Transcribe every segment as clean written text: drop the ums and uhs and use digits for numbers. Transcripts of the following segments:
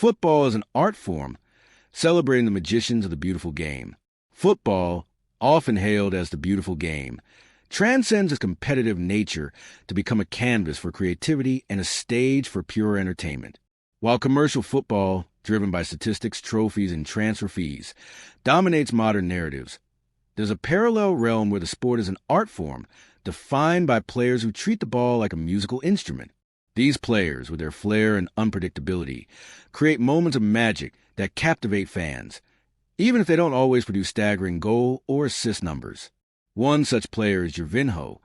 Football is an art form, celebrating the magicians of the beautiful game. Football, often hailed as the beautiful game, transcends its competitive nature to become a canvas for creativity and a stage for pure entertainment. While commercial football, driven by statistics, trophies, and transfer fees, dominates modern narratives, there's a parallel realm where the sport is an art form defined by players who treat the ball like a musical instrument. These players, with their flair and unpredictability, create moments of magic that captivate fans, even if they don't always produce staggering goal or assist numbers. One such player is Gervinho,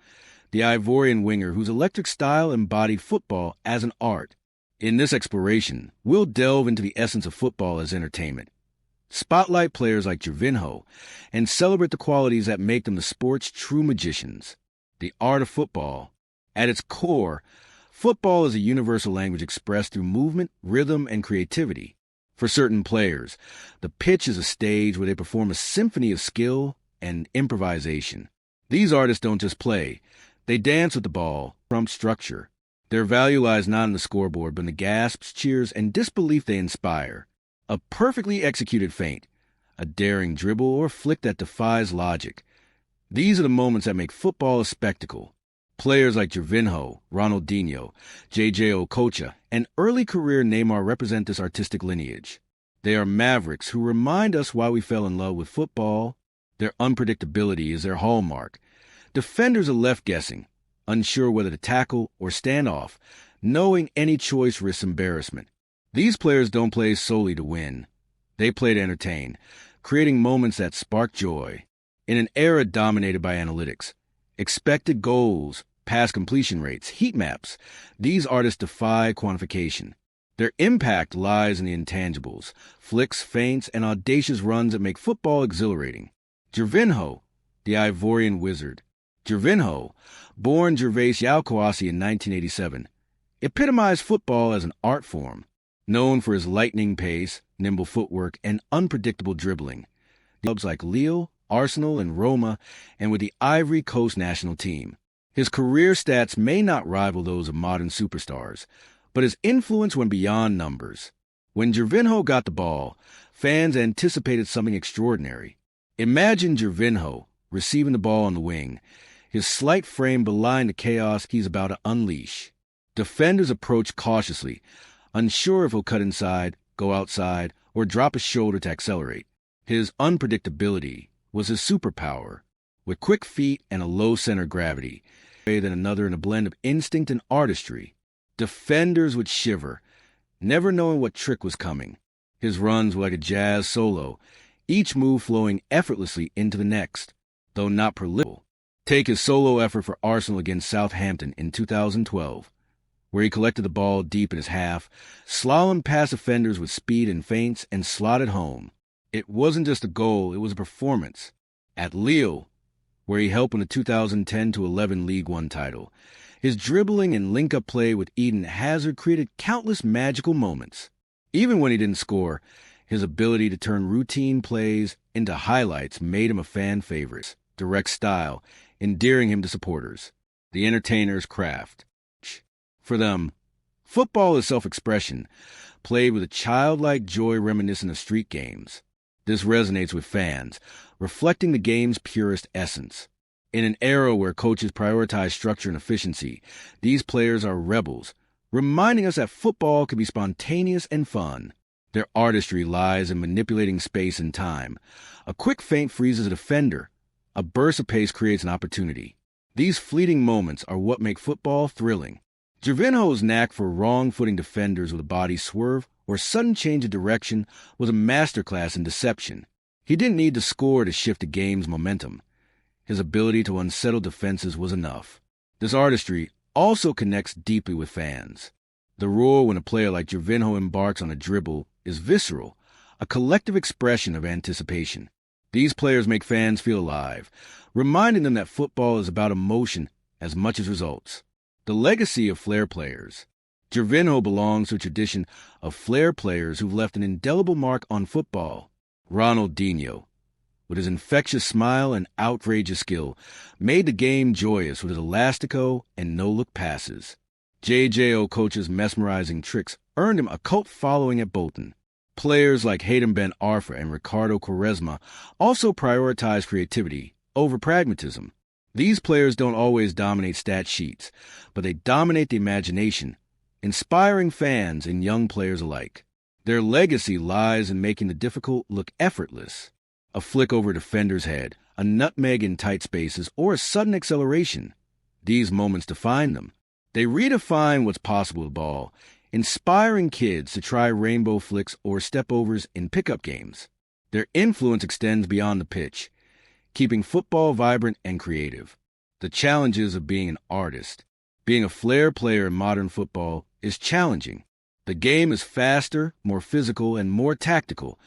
the Ivorian winger whose electric style embodied football as an art. In this exploration, we'll delve into the essence of football as entertainment, spotlight players like Gervinho, and celebrate the qualities that make them the sport's true magicians. The art of football. At its core, football is a universal language expressed through movement, rhythm, and creativity. For certain players, the pitch is a stage where they perform a symphony of skill and improvisation. These artists don't just play, they dance with the ball, from structure. Their value lies not in the scoreboard, but in the gasps, cheers, and disbelief they inspire. A perfectly executed feint, a daring dribble, or flick that defies logic. These are the moments that make football a spectacle. Players like Gervinho, Ronaldinho, J.J. Okocha, and early career Neymar represent this artistic lineage. They are mavericks who remind us why we fell in love with football. Their unpredictability is their hallmark. Defenders are left guessing, unsure whether to tackle or stand off, knowing any choice risks embarrassment. These players don't play solely to win. They play to entertain, creating moments that spark joy. In an era dominated by analytics, expected goals, pass completion rates, heat maps, these artists defy quantification. Their impact lies in the intangibles, flicks, feints, and audacious runs that make football exhilarating. Gervinho, the Ivorian wizard. Gervinho, born Gervais Yalkouassi in 1987, epitomized football as an art form, known for his lightning pace, nimble footwork, and unpredictable dribbling. Clubs like Lille, Arsenal, and Roma, and with the Ivory Coast national team. His career stats may not rival those of modern superstars, but his influence went beyond numbers. When Gervinho got the ball, fans anticipated something extraordinary. Imagine Gervinho receiving the ball on the wing, his slight frame belying the chaos he's about to unleash. Defenders approach cautiously, unsure if he'll cut inside, go outside, or drop a shoulder to accelerate. His unpredictability was his superpower. With quick feet and a low center of gravity, than another in a blend of instinct and artistry, defenders would shiver, never knowing what trick was coming. His runs were like a jazz solo, each move flowing effortlessly into the next, though not prolific. Take his solo effort for Arsenal against Southampton in 2012, where he collected the ball deep in his half, slalomed past defenders with speed and feints, and slotted home. It wasn't just a goal, it was a performance. At Lille, where he helped win the 2010-11 League One title, his dribbling and link-up play with Eden Hazard created countless magical moments. Even when he didn't score, his ability to turn routine plays into highlights made him a fan favorite. Direct style, endearing him to supporters. The entertainer's craft. For them, football is self-expression, played with a childlike joy reminiscent of street games. This resonates with fans, reflecting the game's purest essence. In an era where coaches prioritize structure and efficiency, these players are rebels, reminding us that football can be spontaneous and fun. Their artistry lies in manipulating space and time. A quick feint freezes a defender. A burst of pace creates an opportunity. These fleeting moments are what make football thrilling. Gervinho's knack for wrong-footing defenders with a body swerve or sudden change of direction was a masterclass in deception. He didn't need to score to shift the game's momentum. His ability to unsettle defenses was enough. This artistry also connects deeply with fans. The roar when a player like Gervinho embarks on a dribble is visceral, a collective expression of anticipation. These players make fans feel alive, reminding them that football is about emotion as much as results. The legacy of flair players. Gervinho belongs to a tradition of flair players who've left an indelible mark on football. Ronaldinho, with his infectious smile and outrageous skill, made the game joyous with his elastico and no-look passes. J.J. Okocha's mesmerizing tricks earned him a cult following at Bolton. Players like Hayden Ben Arfa and Ricardo Quaresma also prioritize creativity over pragmatism. These players don't always dominate stat sheets, but they dominate the imagination, inspiring fans and young players alike. Their legacy lies in making the difficult look effortless. A flick over a defender's head, a nutmeg in tight spaces, or a sudden acceleration. These moments define them. They redefine what's possible with the ball, inspiring kids to try rainbow flicks or step-overs in pickup games. Their influence extends beyond the pitch, keeping football vibrant and creative. The challenges of being an artist. Being a flair player in modern football is challenging. The game is faster, more physical, and more tactical,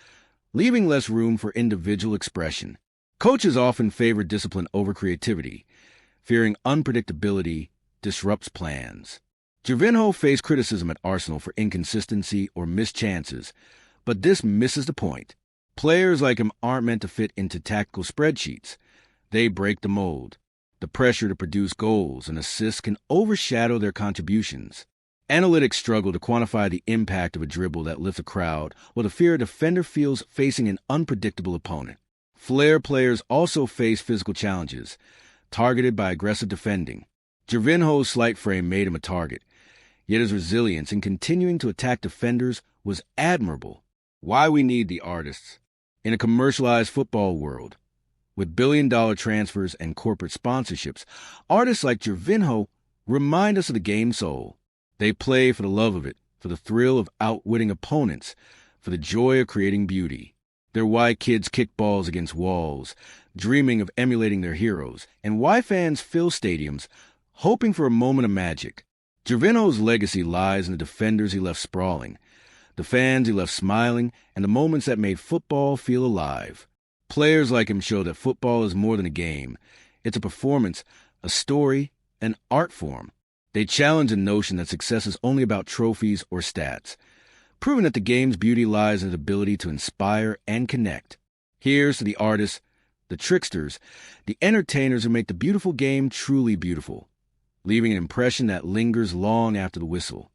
leaving less room for individual expression. Coaches often favor discipline over creativity, fearing unpredictability disrupts plans. Gervinho faced criticism at Arsenal for inconsistency or missed chances, but this misses the point. Players like him aren't meant to fit into tactical spreadsheets. They break the mold. The pressure to produce goals and assists can overshadow their contributions. Analytics struggle to quantify the impact of a dribble that lifts a crowd, while the fear a defender feels facing an unpredictable opponent. Flair players also face physical challenges, targeted by aggressive defending. Gervinho's slight frame made him a target, yet his resilience in continuing to attack defenders was admirable. Why we need the artists. In a commercialized football world, with billion-dollar transfers and corporate sponsorships, artists like Gervinho remind us of the game's soul. They play for the love of it, for the thrill of outwitting opponents, for the joy of creating beauty. They're why kids kick balls against walls, dreaming of emulating their heroes, and why fans fill stadiums, hoping for a moment of magic. Gervinho's legacy lies in the defenders he left sprawling, the fans he left smiling, and the moments that made football feel alive. Players like him show that football is more than a game. It's a performance, a story, an art form. They challenge the notion that success is only about trophies or stats, proving that the game's beauty lies in its ability to inspire and connect. Here's to the artists, the tricksters, the entertainers who make the beautiful game truly beautiful, leaving an impression that lingers long after the whistle.